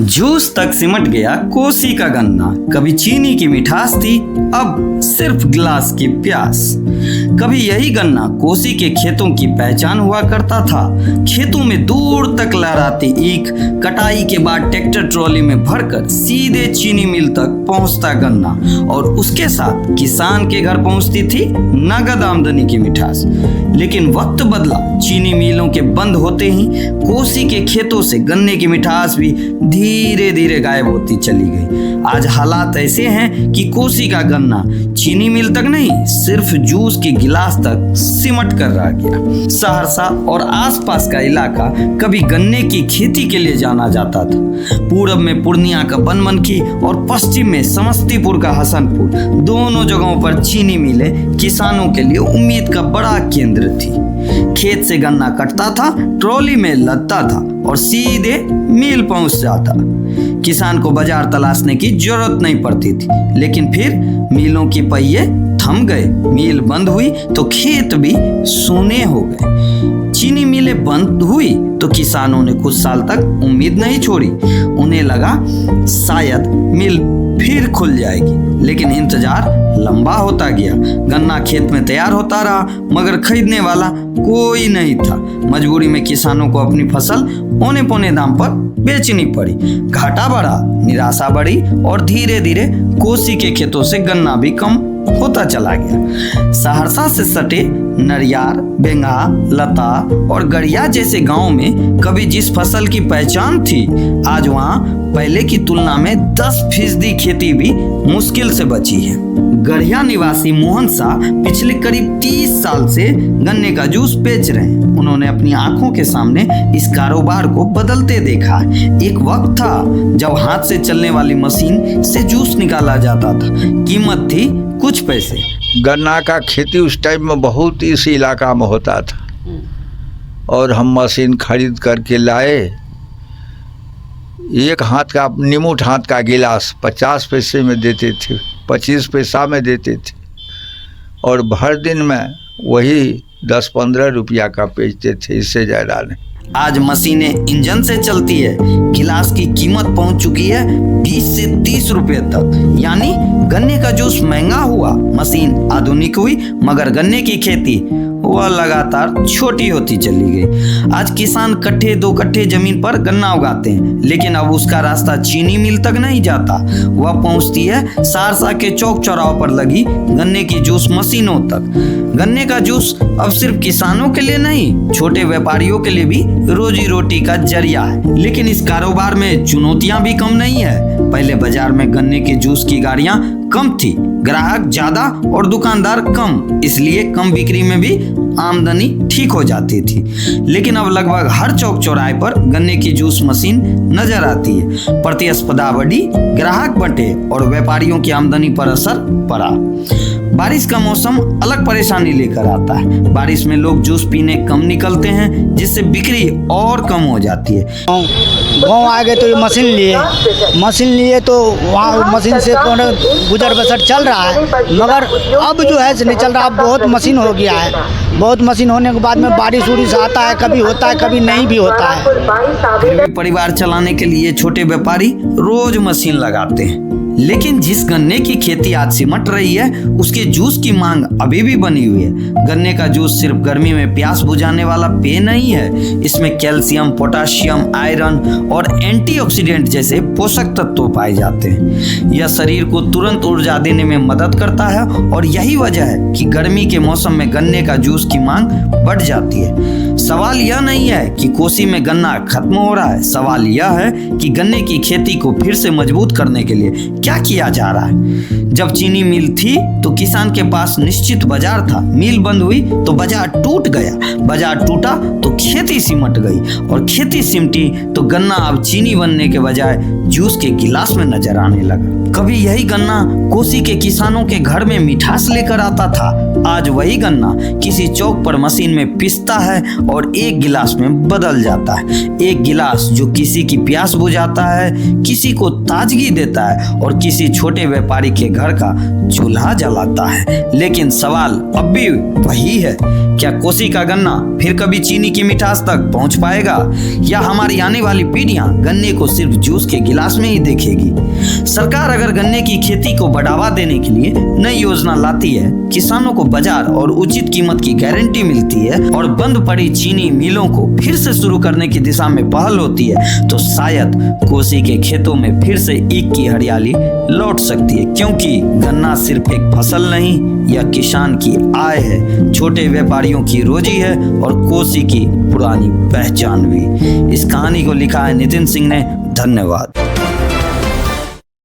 Juice तक सिमट गया कोसी का गन्ना। कभी चीनी की मिठास थी, अब सिर्फ गिलास की प्यास। कभी यही गन्ना कोसी के खेतों की पहचान हुआ करता था। खेतों में दूर तक लहराती ईख, कटाई के बाद ट्रैक्टर ट्रॉली में भरकर सीधे चीनी मिल तक पहुंचता गन्ना, और उसके साथ किसान के घर पहुंचती थी नगद आमदनी की मिठास। लेकिन वक्त बदला, चीनी मिलों के बंद होते ही कोसी के खेतों से गन्ने की मिठास भी धीरे धीरे गायब होती चली गई। आज हालात ऐसे हैं कि कोसी का गन्ना चीनी मिल तक नहीं, सिर्फ जूस के गिलास तक सिमट कर रह गया। सहरसा और आसपास का इलाका कभी गन्ने की खेती के लिए जाना जाता था। पूरब में पूर्णिया का बनमनखी और पश्चिम में समस्तीपुर का हसनपुर, दोनों जगहों पर चीनी मिलें किसानों के लिए उम्मीद का बड़ा केंद्र थी। खेत से गन्ना कटता था, ट्रॉली में लदता था और सीधे मिल पहुंच जाता। किसान को बाजार तलाशने की जरूरत नहीं पड़ती थी। लेकिन फिर मिलों की पहिए थम गए, मिल बंद हुई तो खेत भी सूने हो गए। चीनी मिलें बंद हुई तो किसानों ने कुछ साल तक उम्मीद नहीं छोड़ी। उन्हें लगा शायद मिल फिर खुल जाएगी, लेकिन इंतजार लंबा होता गया। गन्ना खेत में तैयार होता रहा, मगर खरीदने वाला कोई नहीं था। मजबूरी में किसानों को अपनी फसल औने पौने दाम पर बेचनी पड़ी। घाटा बढ़ा, निराशा बढ़ी और धीरे धीरे कोसी के खेतों से गन्ना भी कम होता चला गया। सहरसा से सटे नरियार, बेंगा, लता और गड़िया जैसे गांव में कभी जिस फसल की पहचान थी, आज वहां पहले की तुलना में 10% खेती भी मुश्किल से बची है। गढ़िया निवासी मोहन शाह पिछले करीब 30 साल से गन्ने का जूस बेच रहे हैं। उन्होंने अपनी आंखों के सामने इस कारोबार को बदलते देखा। एक वक्त था जब हाथ से चलने वाली मशीन से जूस निकाला जाता था, कीमत थी कुछ पैसे। गन्ना का खेती उस टाइम में बहुत इस इलाका में होता था, और हम मशीन खरीद करके लाए। एक हाथ का निमुट हाथ का गिलास 50 पैसे में देते थे, 25 पैसा में देते थे, और भर दिन में वही 10-15 रुपया का बेचते थे, इससे ज़्यादा नहीं। आज मशीनें इंजन से चलती है। गिलास की कीमत पहुंच चुकी है 20 से 30 रुपए तक। यानी गन्ने का जूस महंगा हुआ, मशीन आधुनिक हुई, मगर गन्ने की खेती वह लगातार छोटी होती चली गई। आज किसान कट्ठे 2 कट्ठे जमीन पर गन्ना उगाते हैं, लेकिन अब उसका रास्ता चीनी मिल तक नहीं जाता। वह पहुंचती है सहरसा के चौक चौराहों पर लगी गन्ने की जूस मशीनों तक। गन्ने का जूस अब सिर्फ किसानों के लिए नहीं, छोटे व्यापारियों के लिए भी रोजी रोटी का जरिया है। लेकिन इस कारोबार में चुनौतियां भी कम नहीं है। पहले बाजार में गन्ने के जूस की गाड़ियां कम थी, ग्राहक ज्यादा और दुकानदार कम, इसलिए कम बिक्री में भी आमदनी ठीक हो जाती थी। लेकिन अब लगभग हर चौक चौराहे पर गन्ने की जूस मशीन नजर आती है। प्रतिस्पर्धा बढ़ी, ग्राहक बंटे और व्यापारियों की आमदनी पर असर पड़ा। बारिश का मौसम अलग परेशानी लेकर आता है। बारिश में लोग जूस पीने कम निकलते हैं, जिससे बिक्री और कम हो जाती है। गाँव आ गए तो ये मशीन लिए तो वहाँ मशीन से गुजर बसर चल रहा है, मगर अब जो है नहीं चल रहा। अब बहुत मशीन हो गया है। बहुत मशीन होने के बाद में बारिश उरिश आता है, कभी होता है कभी नहीं भी होता है। फिर भी परिवार चलाने के लिए छोटे व्यापारी रोज मशीन लगाते हैं। लेकिन जिस गन्ने की खेती आज सिमट रही है, उसके जूस की मांग अभी भी बनी हुई है। गन्ने का जूस सिर्फ गर्मी में प्यास बुझाने वाला पेय नहीं है। इसमें कैल्शियम, पोटाशियम, आयरन और एंटीऑक्सीडेंट जैसे पोषक तत्व पाए जाते हैं। यह शरीर को तुरंत ऊर्जा देने में मदद करता है, और यही वजह है कि गर्मी के मौसम में गन्ने का जूस की मांग बढ़ जाती है। सवाल यह नहीं है कि कोसी में गन्ना खत्म हो रहा है, सवाल यह है कि गन्ने की खेती को फिर से मजबूत करने के लिए क्या किया जा रहा है। जब चीनी मिल थी तो किसान के पास निश्चित बाजार था। मिल बंद हुई तो बाजार टूट गया, बाजार टूटा तो खेती सिमट गई, और खेती सिमटी तो गन्ना अब चीनी बनने के बजाय जूस के गिलास में नजर आने लगा। कभी यही गन्ना कोसी के किसानों के घर में मिठास लेकर आता था, आज वही गन्ना किसी चौक पर मशीन में पिसता है और एक गिलास में बदल जाता है। एक गिलास जो किसी की प्यास बुझाता है, किसी को ताजगी देता है और किसी छोटे व्यापारी के घर का चूल्हा जलाता है। लेकिन सवाल अब भी वही है, क्या कोसी का गन्ना फिर कभी चीनी की मिठास तक पहुंच पाएगा, या हमारी आने वाली पीढ़ियां गन्ने को सिर्फ जूस के गिलास में ही देखेगी? सरकार अगर गन्ने की खेती को बढ़ावा देने के लिए नई योजना लाती है, किसानों को बाजार और उचित कीमत की गारंटी मिलती है और बंद पड़ी चीनी मिलों को फिर से शुरू करने की दिशा में पहल होती है, तो शायद कोसी के खेतों में फिर से ईख की हरियाली लौट सकती है। क्योंकि गन्ना सिर्फ एक फसल नहीं, यह किसान की आय है, छोटे व्यापारियों की रोजी है और कोसी की पुरानी पहचान भी। इस कहानी को लिखा है नितिन सिंह ने। धन्यवाद।